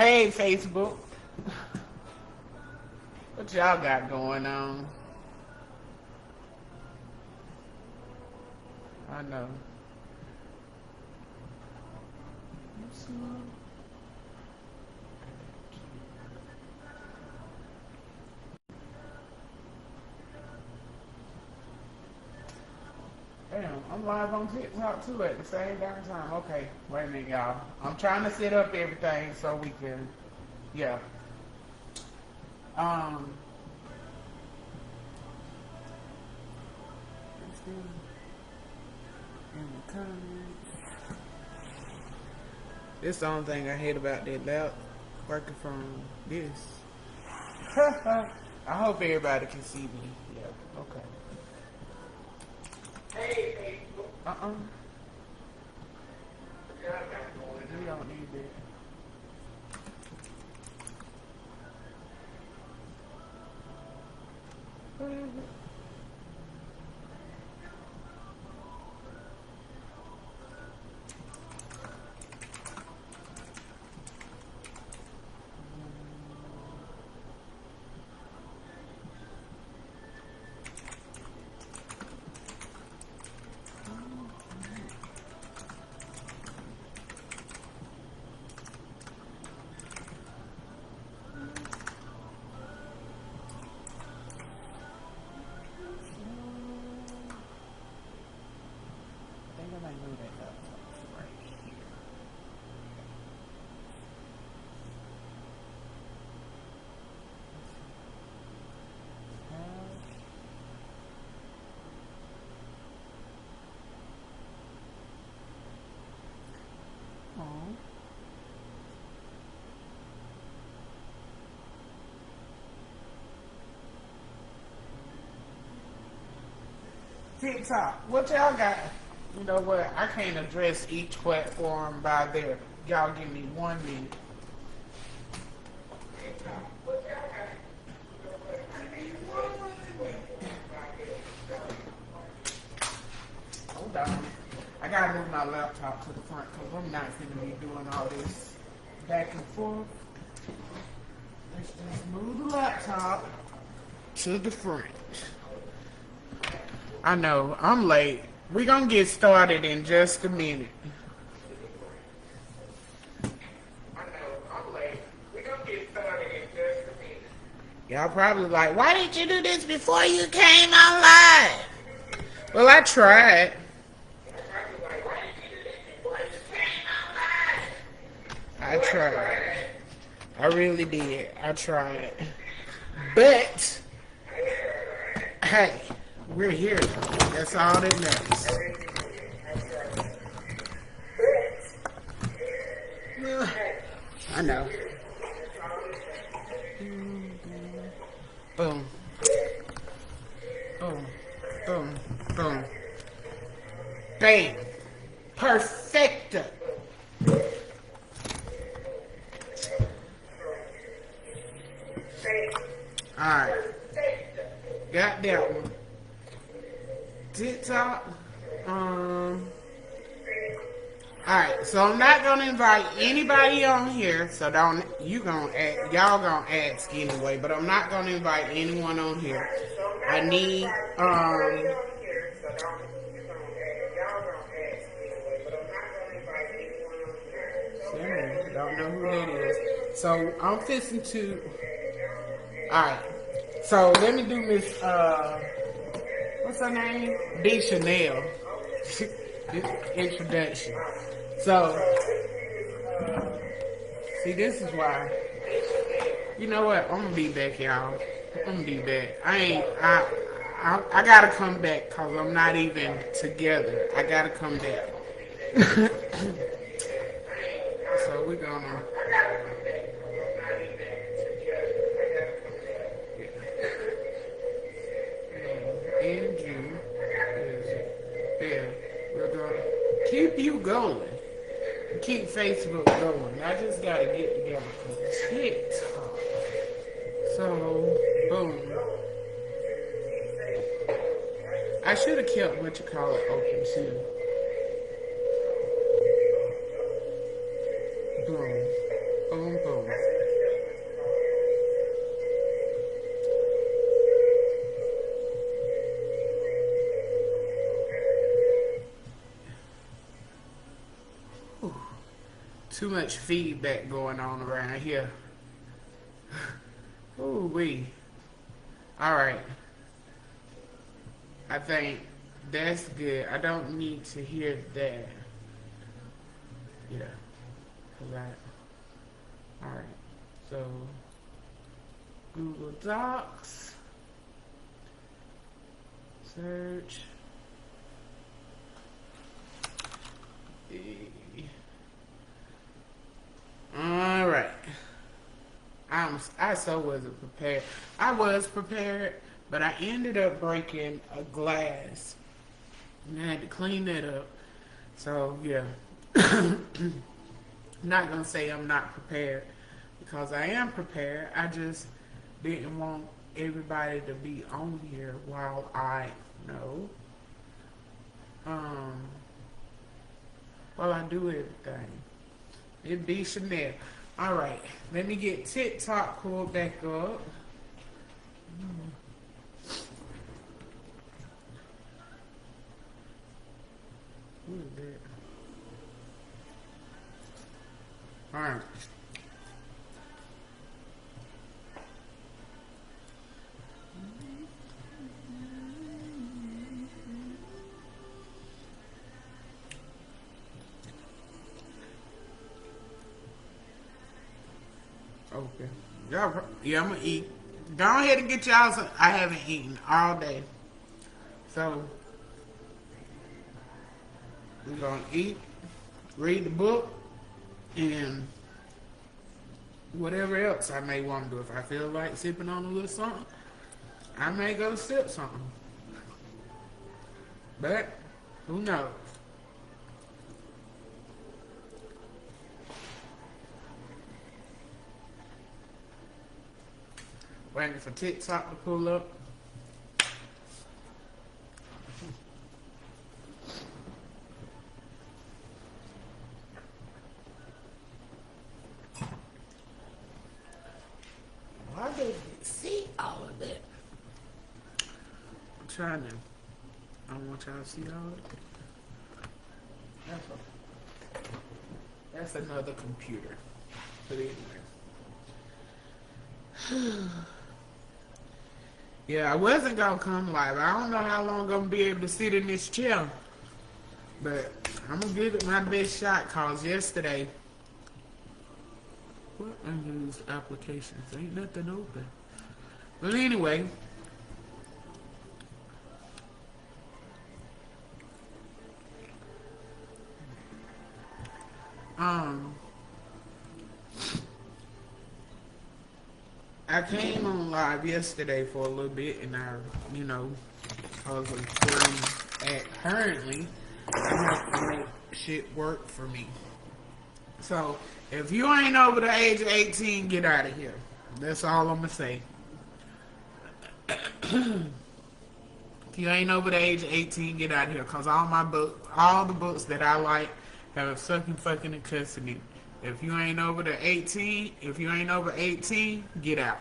Hey, Facebook. What y'all got going on? I know. Damn, I'm live on TikTok too at the same darn time. Okay, wait a minute, y'all. I'm trying to set up everything so we can, yeah. Um, let's see in the comments. This is the only thing I hate about that lap working from this. I hope everybody can see me. Yeah, okay. Hey, Facebook. We don't need that. I think I might move that up right here. TikTok, what y'all got? You know what? I can't address each platform by their. Y'all give me 1 minute. Hold on. I gotta move my laptop to the front because I'm not going to be doing all this back and forth. Let's just move the laptop to the front. I know, I'm late. We're going to get started in just a minute. Y'all probably like, why didn't you do this before you came on live? Well, I tried. I tried. I really did. I tried. But, hey, we're here. That's all that matters. I know. Boom. Boom. Boom. Boom. Bam. Perfecto. Alright. Got that one. TikTok. Alright, so I'm not gonna invite anybody on here, so y'all gonna ask anyway, but I'm not gonna invite anyone on here. I need don't know who that is. So I'm fixing to alright. So let me do Miss what's her name? D Chanel. Introduction. So, see, this is why. You know what? I'm gonna be back, y'all. I'm gonna be back. I gotta come back because I'm not even together. I gotta come back. So we're gonna. Keep you going. Keep Facebook going. I just gotta get together for TikTok. So, boom. I should have kept open too. Boom. Boom, boom. too much feedback going on around here. Ooh wee. All right. I think that's good. I don't need to hear that. Yeah. Cause all right. So Google Docs. Search. All right. I so wasn't prepared. I was prepared, but I ended up breaking a glass. And I had to clean that up. So yeah. I'm not gonna say I'm not prepared because I am prepared. I just didn't want everybody to be on here while I know. While I do everything. It be Chanel. All right, let me get TikTok pulled back up. Who is that? All right. Okay. Yeah, I'm gonna eat. Go ahead and get y'all some. I haven't eaten all day. So, we're gonna eat, read the book, and whatever else I may want to do. If I feel like sipping on a little something, I may go sip something. But, who knows? Waiting for TikTok to pull up. Why did you see all of that? I'm trying to. I don't want y'all to see all of it. That's another computer. But anyway. Yeah, I wasn't gonna come live. I don't know how long I'm gonna be able to sit in this chair. But I'm gonna give it my best shot cause yesterday. What unused applications? Ain't nothing open. But anyway. I came on live yesterday for a little bit, and I, because currently, I have to make shit work for me. So, if you ain't over the age of 18, get out of here. That's all I'm gonna say. If you ain't over the age of 18, get out of here, cause all the books that I like have sucking, fucking, and cussing in. If you ain't over 18, get out.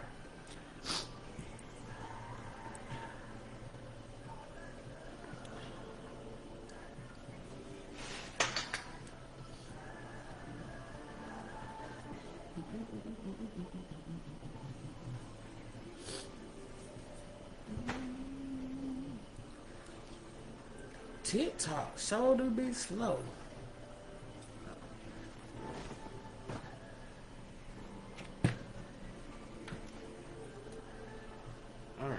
TikTok sure do be slow. All right.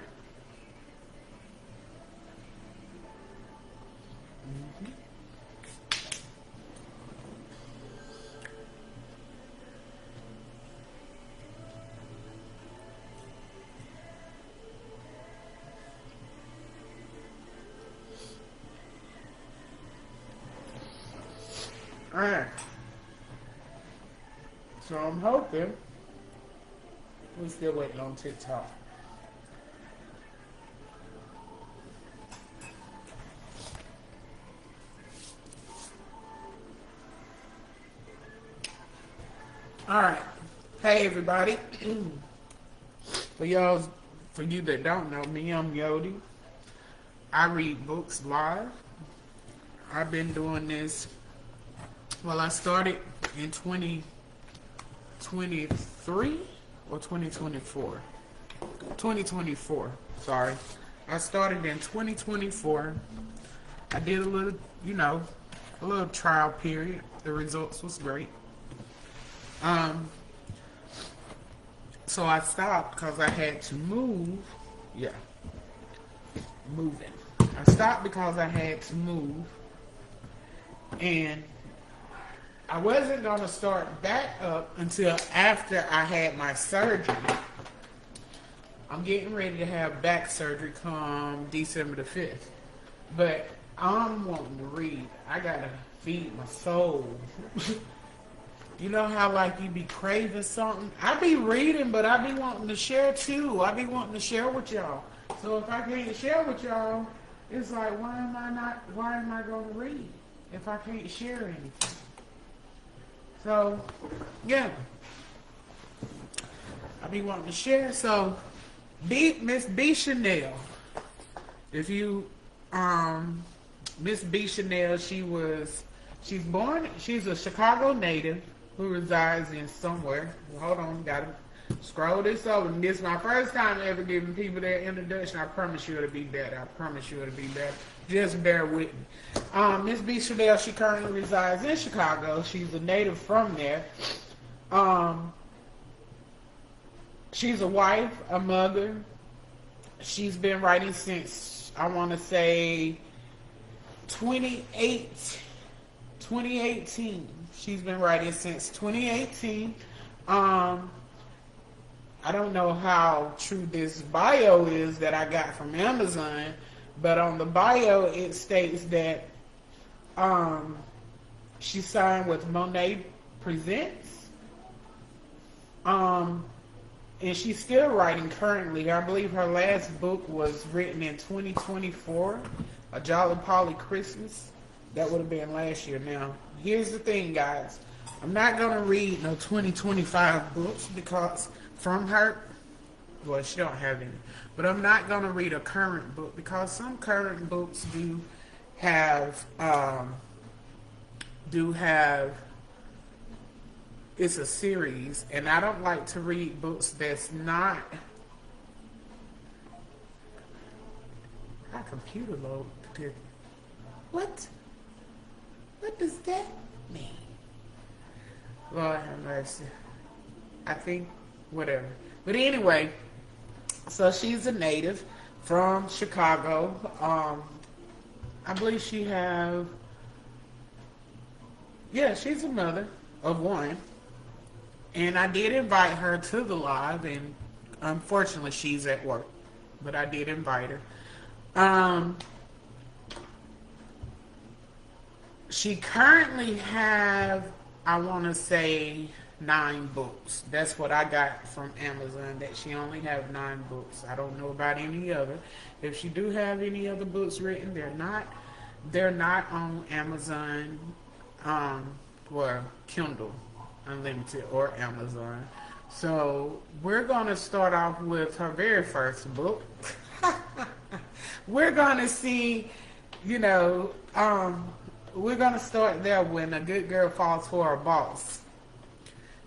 Alright. So I'm hoping we're still waiting on TikTok. Alright. Hey everybody. For you that don't know me, I'm Yodi. I read books live. I've been doing this. Well, I started in 2023 or 2024. 2024, sorry. I started in 2024. I did a little, a little trial period. The results was great. So I stopped because I had to move. Yeah, moving. I stopped because I had to move. And I wasn't going to start back up until after I had my surgery. I'm getting ready to have back surgery come December the 5th. But I'm wanting to read. I got to feed my soul. You know how like you be craving something? I be reading, but I be wanting to share too. I be wanting to share with y'all. So if I can't share with y'all, it's like why am I going to read if I can't share anything? So, yeah. I be wanting to share. So, Miss B. Chanel. If you, Miss B. Chanel, she's a Chicago native who resides in somewhere. Hold on, gotta scroll this over. And this is my first time ever giving people their introduction. I promise you it'll be better. I promise you it'll be better. Just bear with me. Miss B. Chanel, she currently resides in Chicago. She's a native from there. She's a wife, a mother. She's been writing since, I want to say, 2018. She's been writing since 2018. I don't know how true this bio is that I got from Amazon, but on the bio it states that she signed with Monet Presents. And she's still writing currently. I believe her last book was written in 2024, A Jolly Polly Christmas. That would have been last year. Now, here's the thing, guys. I'm not going to read no 2025 books because from her, well, she don't have any. But I'm not going to read a current book because some current books do have, it's a series, and I don't like to read books that's not. My computer loaded. What? What does that mean? Lord have mercy. I think whatever. But anyway, so she's a native from Chicago. I believe she's a mother of one. And I did invite her to the live, and unfortunately she's at work, but I did invite her. She currently have, I want to say, 9 books. That's what I got from Amazon, that she only have 9 books. I don't know about any other. If she do have any other books written, they're not on Amazon, or Kindle Unlimited or Amazon. So we're going to start off with her very first book. We're going to see, we're going to start there when a good girl falls for a boss.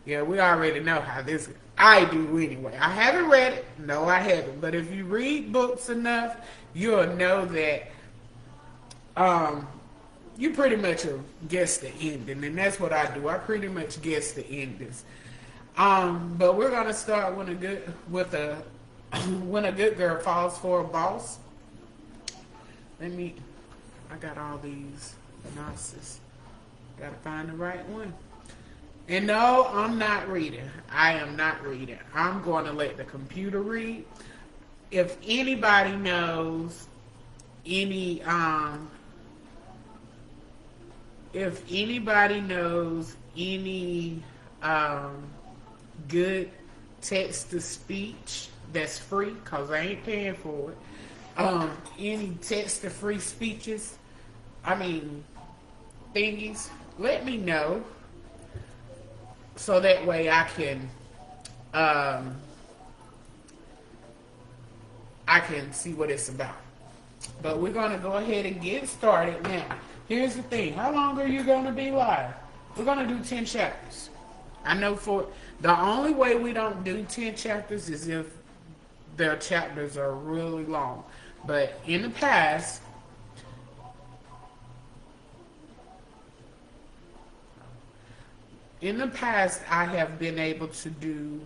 Yeah, we already know how this, I do anyway. I haven't read it. No, I haven't. But if you read books enough, you'll know that you pretty much guess the ending, and that's what I do. I pretty much guess the endings. But we're gonna start when a good girl falls for a boss. I got all these nonsense. Gotta find the right one. And no, I'm not reading. I am not reading. I'm going to let the computer read. If anybody knows any good text-to-speech that's free, because I ain't paying for it, any text-to-free speeches, thingies, let me know, so that way I can see what it's about. But we're going to go ahead and get started now. Here's the thing. How long are you going to be live? We're gonna do 10 chapters. I know for the only way we don't do 10 chapters is if their chapters are really long. But in the past, I have been able to do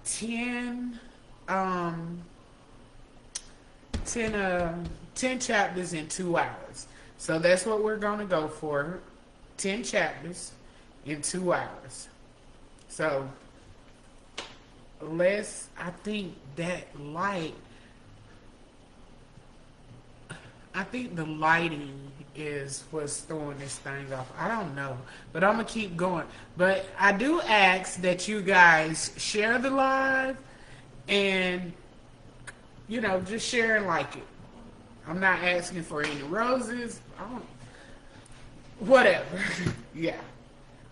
10, um, 10, 10 chapters in 2 hours. So that's what we're going to go for. 10 chapters in 2 hours. So I think the lighting is what's throwing this thing off. I don't know, but I'm gonna keep going. But I do ask that you guys share the live and just share and like it. I'm not asking for any roses. Whatever. Yeah.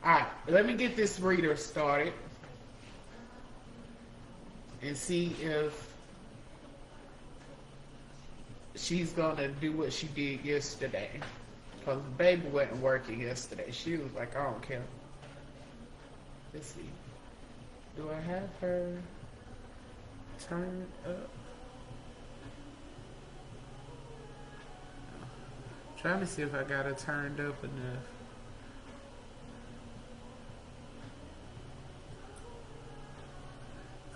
All right. Let me get this reader started and see if she's gonna do what she did yesterday. Because the baby wasn't working yesterday. She was like, I don't care. Let's see. Do I have her turned up? Trying to see if I got her turned up enough.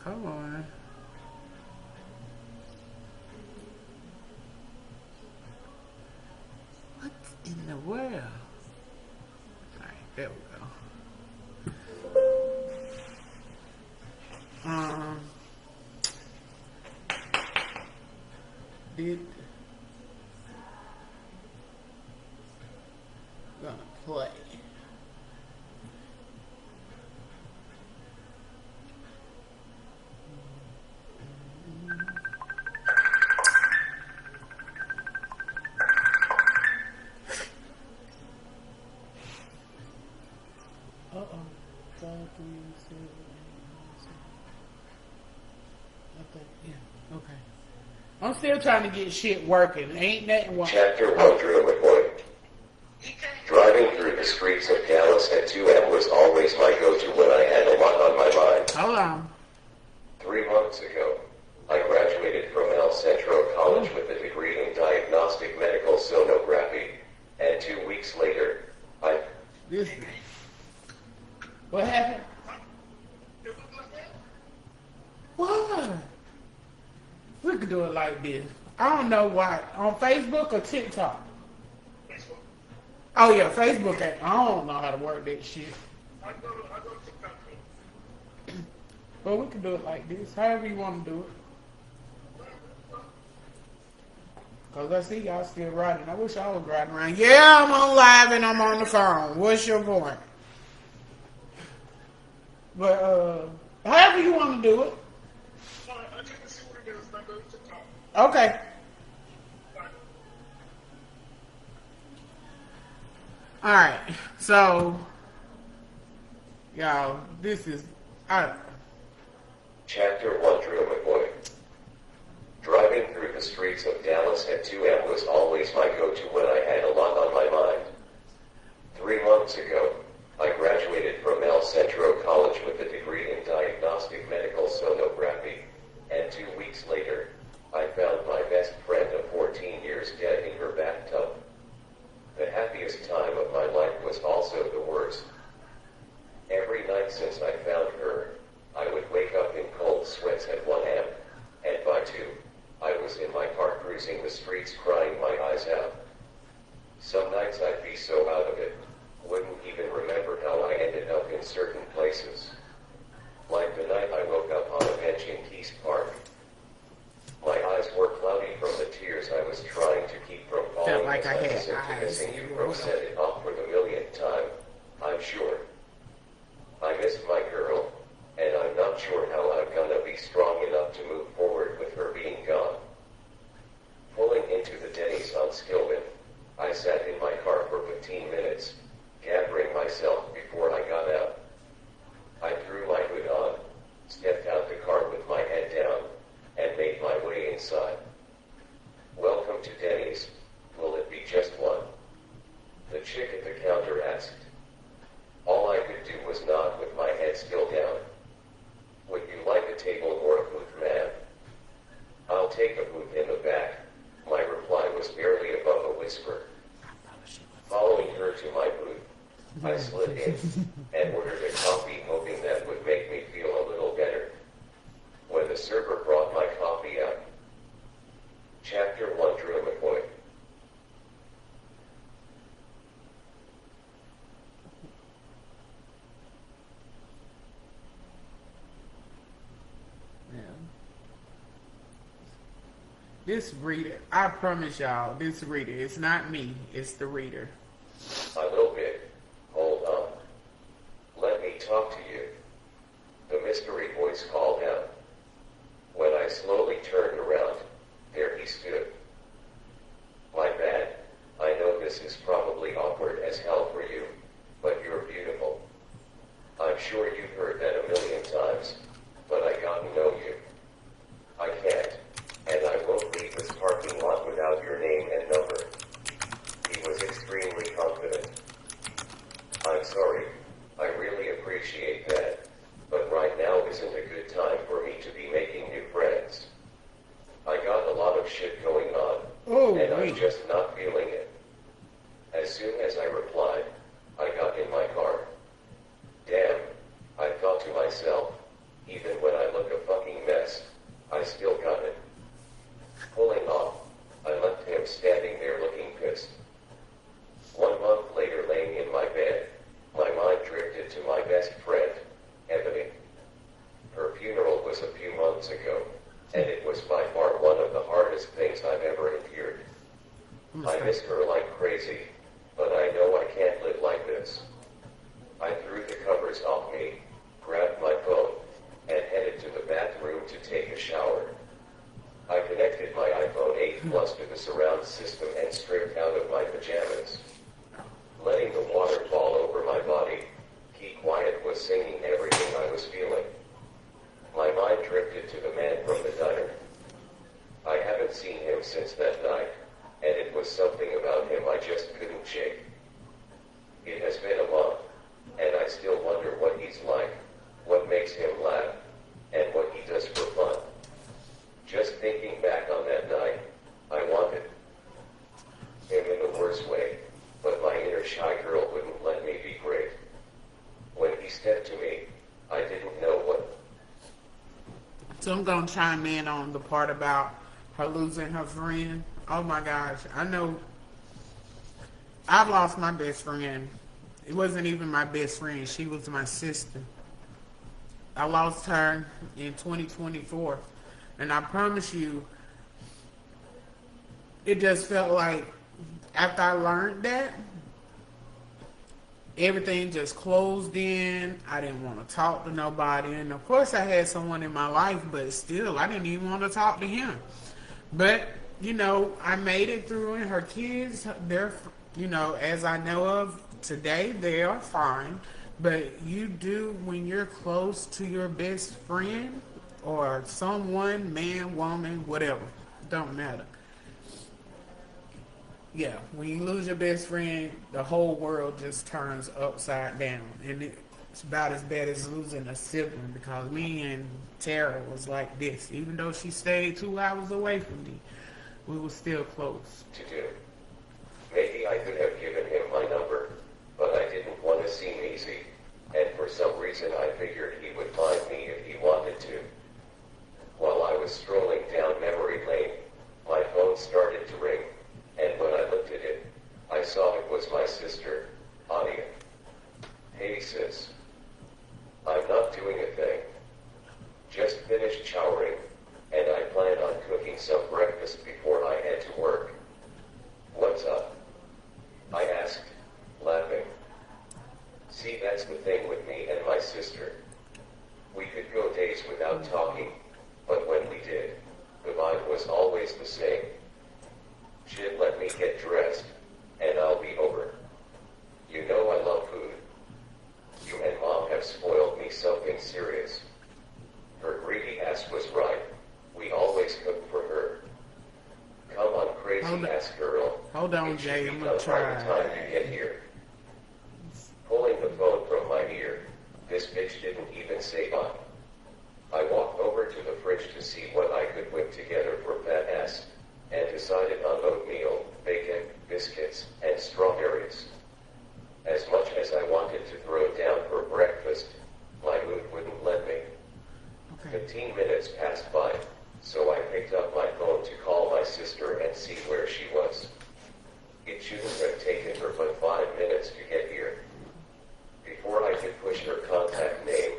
Come on. What in the world? Alright, there we go. Did gonna play. Okay. I'm still trying to get shit working. Ain't nothing working. Chapter 1 Drew McCoy. Driving through the streets of Dallas at 2 a.m. was always my go-to when I had a lot on my mind. Hold on. 3 months ago, I graduated from El Centro College with a degree in diagnostic medical sonography, and 2 weeks later, What happened? What? We could do it like this. I don't know why. On Facebook or TikTok? Oh yeah, Facebook. I don't know how to work that shit. But we can do it like this. However you want to do it. Because I see y'all still riding. I wish I was riding around. Yeah, I'm on live and I'm on the phone. What's your point? But, however you want to do it. Okay. Alright. So, y'all, this is... Chapter 1 Drew McCoy. Driving through the streets of Dallas at 2 a.m. was always my go-to when I had a lot on my mind. 3 months ago, I graduated from El Centro College with a degree in diagnostic medical sonography, and 2 weeks later, I found my best friend of 14 years dead in her bathtub. The happiest time of my life was also the worst. Every night since I found her, I would wake up in cold sweats at 1 a.m., and by 2, I was in my car cruising the streets crying my eyes out. Some nights I'd be so out of it, wouldn't even remember how I ended up in certain places. Like the night I woke up on a bench in Keys Park. My eyes were cloudy from the tears I was trying to keep from falling. Felt like I had as eyes. Pro set it off for the millionth time, I'm sure. I missed my girl, and I'm not sure how I'm gonna be strong enough to move forward with her being gone. Pulling into the Denny's on Skillman, I sat in my car for 15 minutes, gathering myself before I got out. I threw my hood on, stepped out the car with my head down, and made my way inside. Welcome to Denny's. Will it be just one? The chick at the counter asked. All a booth in the back. My reply was barely above a whisper. Following her to my booth, I slid in and ordered a coffee, hoping that would make me feel a little better. When the server brought my coffee out, Chapter 1, Drew McCoy. This reader, I promise y'all, this reader, it's not me, it's the reader. A little bit. Hold on. Let me talk to you. The mystery voice called out. When I slowly turned around, there he stood. My bad. I know this is probably awkward as hell for you, but you're beautiful. I'm sure you've heard that a million times, but I gotta know you. I can't, and I won't leave this parking lot without your name and number. He was extremely confident. I'm sorry. I really appreciate that, but right now isn't a good time for me to be making new friends. I got a lot of shit going on, and I'm just not feeling it. As soon as I replied, I got in my car. Damn, I thought to myself, even when I look a fucking mess, I still got it. Pulling off, I left him standing there looking pissed. 1 month later, laying in my bed, my mind drifted to my best friend, Ebony. Her funeral was a few months ago, and it was by far one of the hardest things I've ever endured. I miss her like crazy, but I know I can't live like this. I threw the covers off me, grabbed my phone, and headed to the bathroom to take a shower. I connected my iPhone 8 Plus to the surround system and stripped out of my pajamas. Letting the water fall over my body, Keep Quiet was singing everything I was feeling. My mind drifted to the man from the diner. I haven't seen him since that night, and it was something about him I just couldn't shake. It has been a month, and I still wonder what he's like, what makes him laugh, and what he does for fun. Just thinking back on that night, I wanted him in the worst way, but my inner shy girl wouldn't let me be great. When he stepped to me, I didn't know what. So I'm going to chime in on the part about her losing her friend. Oh my gosh, I know I've lost my best friend. It wasn't even my best friend, she was my sister. I lost her in 2024. And I promise you, it just felt like after I learned that, everything just closed in. I didn't want to talk to nobody. And of course I had someone in my life, but still, I didn't even want to talk to him. But, you know, I made it through, and her kids, they're, you know, as I know of today, they are fine. But you do, when you're close to your best friend, or someone, man, woman, whatever, don't matter. Yeah, when you lose your best friend, the whole world just turns upside down. And it's about as bad as losing a sibling, because me and Tara was like this. Even though she stayed 2 hours away from me, we were still close. To do. Maybe I could have given him my number, but I didn't want to seem easy, and for some reason I figured he would find me if he wanted to. While I was strolling down memory lane, my phone started to ring, and when I looked at it, I saw it was my sister, Anya. Hey sis. I'm not doing a thing. Just finished showering, and I plan on cooking some breakfast before I head to work. What's up? I asked, laughing. See, that's the thing with me and my sister. We could go days without talking, but when we did, the vibe was always the same. She'd let me get dressed, and I'll be over. You know I love food. You and Mom have spoiled me something serious. Her greedy ass was right. We always cook for her. Come on, crazy ass girl. Hold on, Jay, I'm gonna try. By the time you get here. Pulling the phone from my ear, this bitch didn't even say bye. I walked over to the fridge to see what I could whip together for fat ass, and decided on oatmeal, bacon, biscuits, and strawberries. As much as I wanted to throw down for breakfast, my mood wouldn't let me. Okay. 15 minutes passed by, so I picked up my phone to call my sister and see where she was. It shouldn't have taken her but 5 minutes to get here. Before I could push her contact name,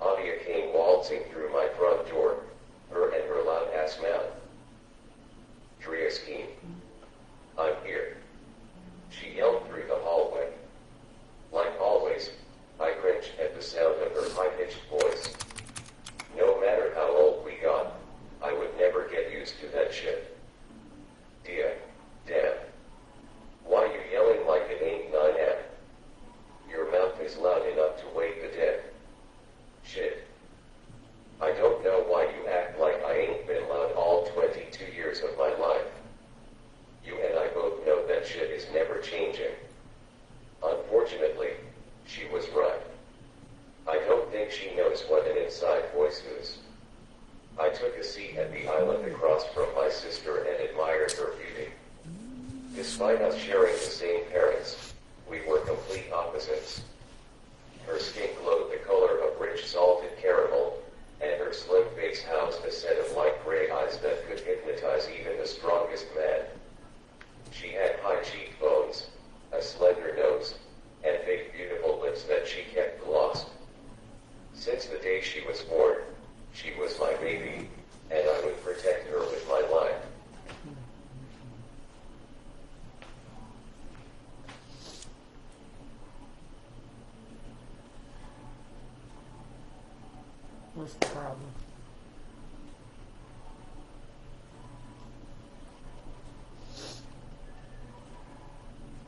Adia came waltzing through my front door, her and her loud ass mouth. Drea Skeen. I'm here. She yelled through the hallway. Like always, I cringed at the sound of her high-pitched voice. No matter how old we got, I would never get used to that shit. Dia, damn. Why you yelling like it ain't 9 am? Your mouth is loud enough to wake the dead. Shit. I don't know why you act like I ain't been loud all 22 years of my life. You and I both know that shit is never changing. Unfortunately, she was right. I don't think she knows what an inside voice is. I took a seat at the island across from my sister and admired her beauty. Despite us sharing the same parents, we were complete opposites. Her skin glowed the color of rich salted caramel, and her slim face housed a set of light gray eyes that could hypnotize even the strongest man. She had high cheekbones, a slender nose, and big beautiful lips that she kept glossed. Since the day she was born, she was my baby, and I would protect her with my life. What's the problem?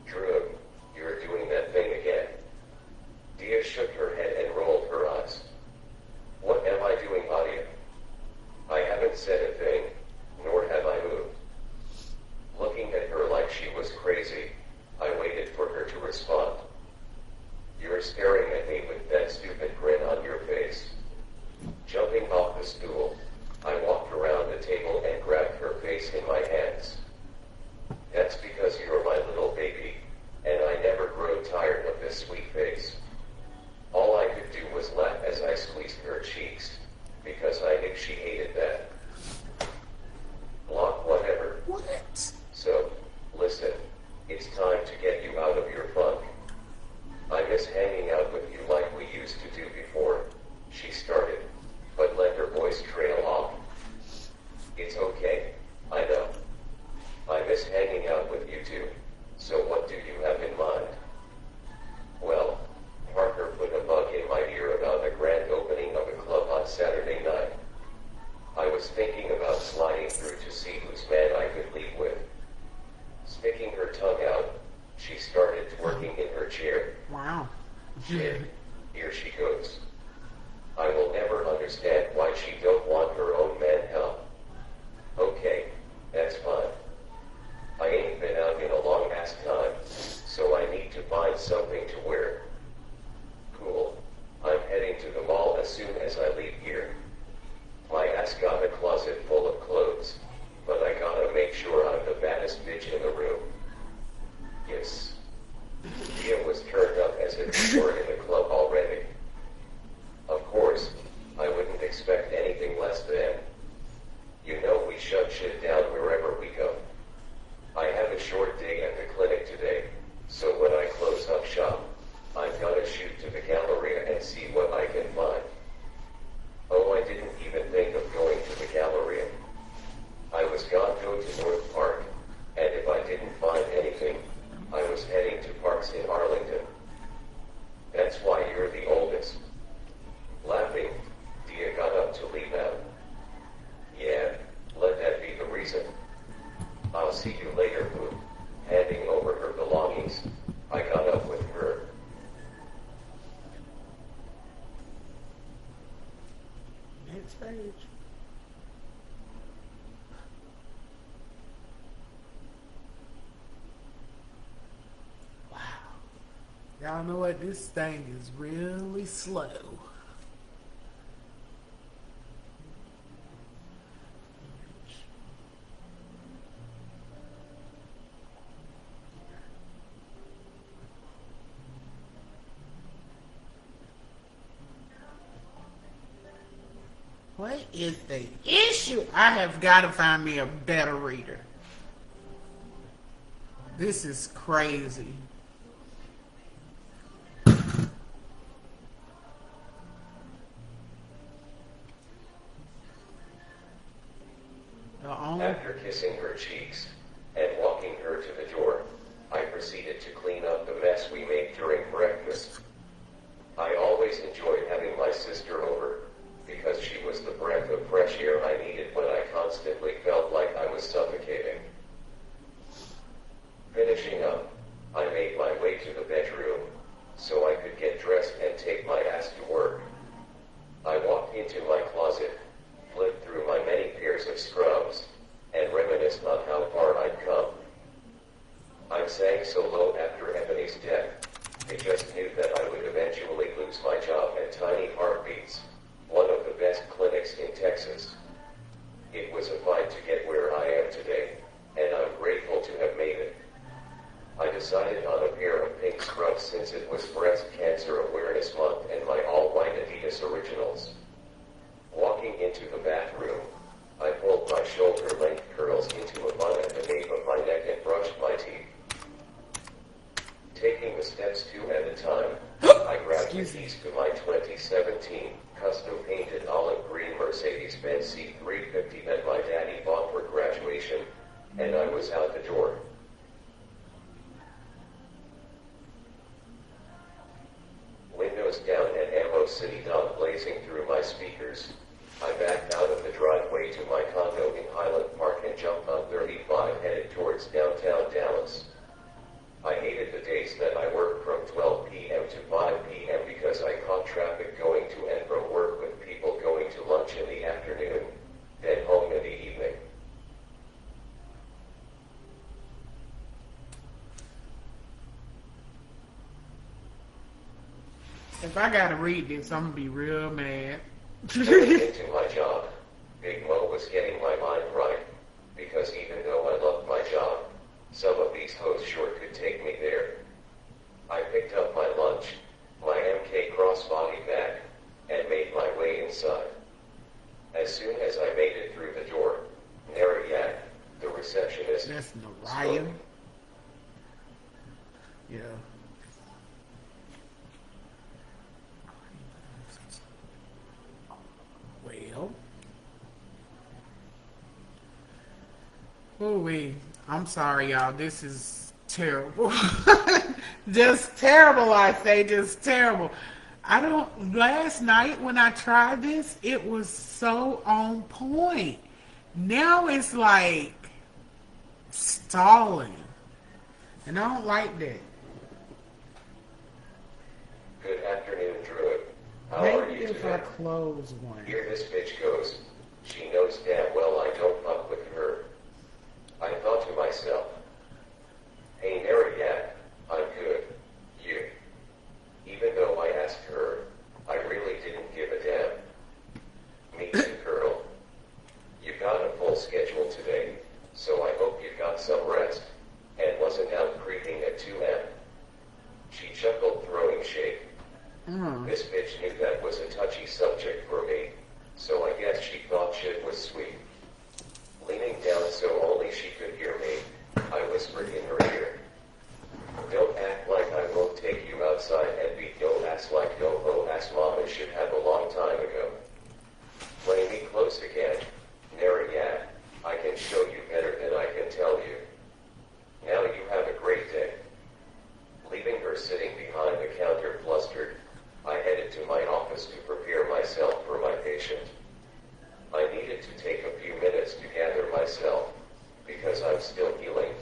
Drew, you're doing that thing again. Dia shook her head and rolled her eyes. What am I doing, Adia? I haven't said a thing, nor have I moved. Looking at her like she was crazy, I waited for her to respond. You're staring at me with that stupid grin on your face. Jumping off the stool, I walked around the table and grabbed her face in my hands. That's because you're my little baby, and I never grow tired of this sweet face. All I could do was laugh as I squeezed her cheeks, because I knew she hated that. Block whatever. What? So, listen, it's time to get you out of your funk. I miss hanging out with you like we used to do before, she started, but let her voice trail off. It's okay, I know. I miss hanging out with you too, so what do you have in mind? Well, Parker put a bug in my ear about the grand opening of a club on Saturday night. I was thinking about sliding through to see whose man I could leave with. Sticking her tongue out, she started twerking in her chair. Wow. Shit, here she goes. I will never understand why she don't want her own man help. Okay, that's fine. I ain't been out in a long ass time, so I need to find something to wear. Cool. I'm heading to the mall as soon as I leave here. My ass got a closet full of clothes, but I gotta make sure I'm the baddest bitch in the room. Yes. Dia was turned up as if we were in the club already. Of course, I wouldn't expect anything less than. You know we shut shit down wherever we go. I have a short day at the clinic today, so when I close up shop, I'm gonna shoot to the Galleria and see what I can find. Oh, I didn't even think of going to the Galleria. I was gonna go to North Park, and if I didn't find anything, I was heading to Parks in Arlington. That's why you're the oldest. Laughing, Dia got up to leave out. Yeah, let that be the reason. I'll see you later, Boo. Handing over her belongings, I got up with her. Next page. Wow. Y'all know what? This thing is really slow. is the issue? I have got to find me a better reader. This is crazy. After kissing her cheeks and walking her to the door, I proceeded to clean up the mess we made during breakfast. I always enjoyed having my sister over, because she was the breath of fresh air I needed when I constantly felt like I was suffocating. Finishing up, I made my way to the bedroom, so I could get dressed and take my ass to work. I walked into my closet, flipped through my many pairs of scrubs, and reminisced on how far I'd come. I sank so low after Ebony's death, I just knew that I would eventually lose my job at Tiny Heartbeats, one of the best clinics in Texas. It was a fight to get where I am today, and I'm grateful to have made it. I decided on a pair of pink scrubs since it was Breast Cancer Awareness Month and my all-white Adidas Originals. Walking into the bathroom, I pulled my shoulder-length curls into a bun at the nape of my neck and brushed my teeth. Taking the steps two at a time, I grabbed the keys to my 2017 custom-painted olive green Mercedes-Benz C350 that my daddy bought for graduation, and I was out the door. Windows down and Ammo City Dawn blazing through my speakers, I backed out of the driveway to my condo in Highland Park and jumped on 35 headed towards downtown Dallas. I hated the days that I worked from 12 p.m. to 5 p.m. because I caught traffic going to and from work with people going to lunch in the afternoon, then home in the evening. If I gotta read this, I'm gonna be real mad. Going into my job, Big Mo was getting my mind right, because even though I loved my job, some of these hoes sure could take me there. I picked up my lunch, my MK crossbody bag, and made my way inside. As soon as I made it through the door, Narayak, the receptionist, That's Naraya. spoke. Yeah. Well. Ooh-wee. I'm sorry, y'all. This is terrible. Just terrible, I say. Just terrible. Last night when I tried this, it was so on point. Now it's like stalling. And I don't like that. Good afternoon, Druid. How are Maybe you if I today? close one. Here this bitch goes. She knows damn well I don't fuck with her. I thought to myself, hey Narayak, I'm good. You. Even though I asked her, I really didn't give a damn. Me too, girl. You got a full schedule today, so I hope you got some rest, and wasn't out creeping at 2 a.m. She chuckled, throwing shade. This bitch knew that was a touchy subject for me, so I guess she thought shit was sweet. Leaning down so only she could hear me, I whispered in her ear. Don't act like I won't take you outside and beat your ass like your whole ass mama should have a long time ago. Play me close again, Narayak. I can show you better than I can tell you. Now you have a great day. Leaving her sitting behind the counter flustered, I headed to my office to prepare myself for my patient. I needed to take a few minutes to gather myself, because I'm still healing,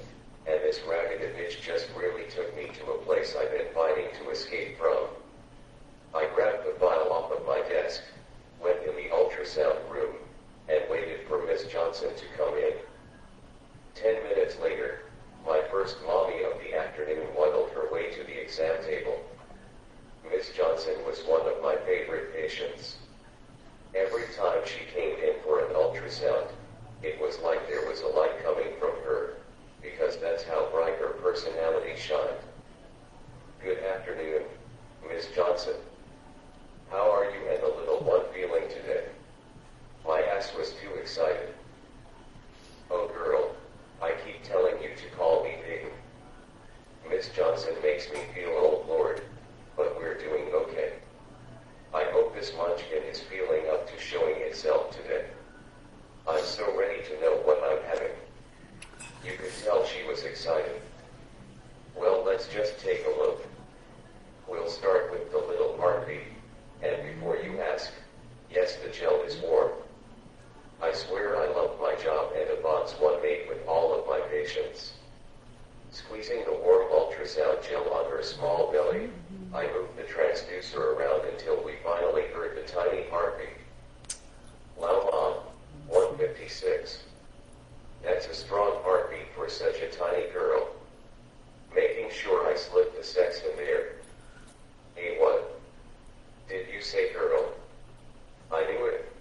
and this ragged bitch just really took me to a place I've been fighting to escape from. I grabbed the file off of my desk, went in the ultrasound room, and waited for Miss Johnson to come in. 10 minutes later, my first mommy of the afternoon waddled her way to the exam table. Miss Johnson was one of my favorite patients. Every time she came in for an ultrasound, it was like there was a light coming from her, because that's how bright her personality shined. Good afternoon, Miss Johnson. How are you and the little one feeling today? My You could tell she was excited. Well, let's just take a look. We'll start with the little heartbeat. And before you ask, yes, the gel is warm. I swear I love my job and a bond's one made with all of my patients. Squeezing the warm ultrasound gel on her small belly, I moved the transducer around until we finally heard the tiny heartbeat. Wow, Mom, 156. That's a strong heartbeat for such a tiny girl. Making sure I slipped the sex in there. Hey, what? Did you say girl? I knew it.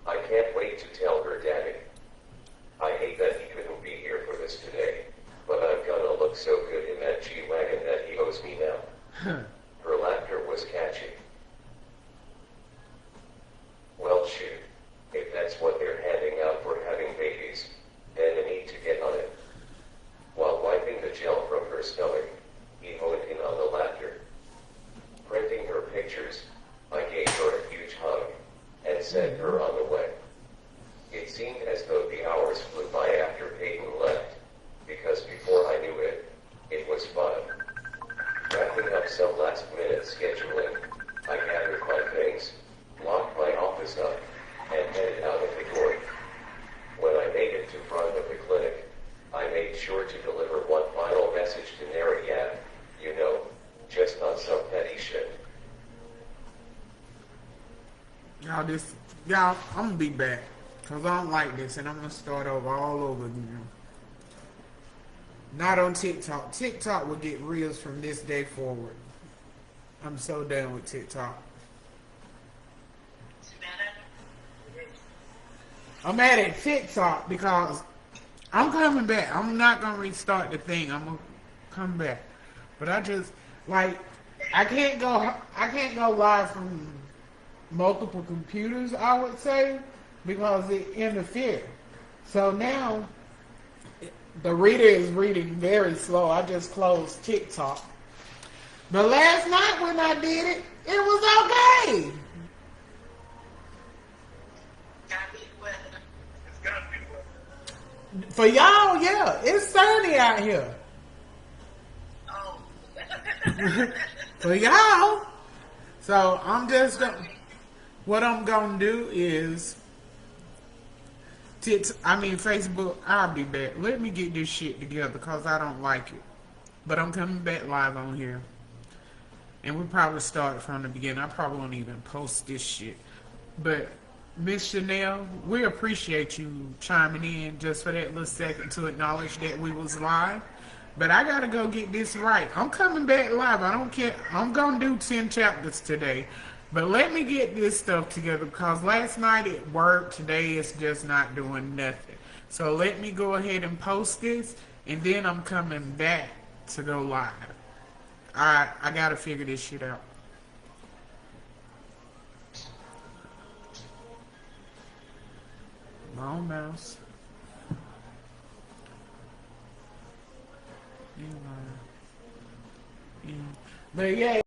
I can't wait to tell her daddy. I hate that he couldn't be here for this today, but I'm gonna look so good in that G-Wagon that he owes me now. Her laughter was catchy. Well, shoot. If that's what they're handing out for having babies, then I need to get on it. While wiping the gel from her stomach, he honed in on the laughter. Printing her pictures, I gave her a huge hug and sent her on the way. It seemed as though the hours flew by after Peyton left, because before I knew it, it was fun. Wrapping up some last-minute scheduling, I gathered my things, locked my office up, and headed out of the door. When I made it to front of the clinic, I made sure to deliver one final message to Narayab, you know, just on some petty shit. Y'all, I'm gonna be back. Cause I don't like this and I'm gonna start over all over again. Not on TikTok. TikTok will get reels from this day forward. I'm so done with TikTok. I'm mad at TikTok because I'm coming back. I'm not gonna restart the thing. I'm gonna come back. But I just like I can't go live from multiple computers, I would say, because it interferes. So now the reader is reading very slow. I just closed TikTok. But last night when I did it, it was okay. For y'all, yeah, it's sunny out here. Oh. For y'all. So I'm just gonna, what I'm gonna do is, Facebook, I'll be back. Let me get this shit together because I don't like it. But I'm coming back live on here. And we probably start from the beginning. I probably won't even post this shit. But Miss Chanel, we appreciate you chiming in just for that little second to acknowledge that we was live. But I gotta go get this right. I'm coming back live. I don't care. I'm gonna do 10 chapters today. But let me get this stuff together because last night it worked. Today it's just not doing nothing. So let me go ahead and post this and then I'm coming back to go live. Alright, I gotta figure this shit out. Long mouse. But yeah.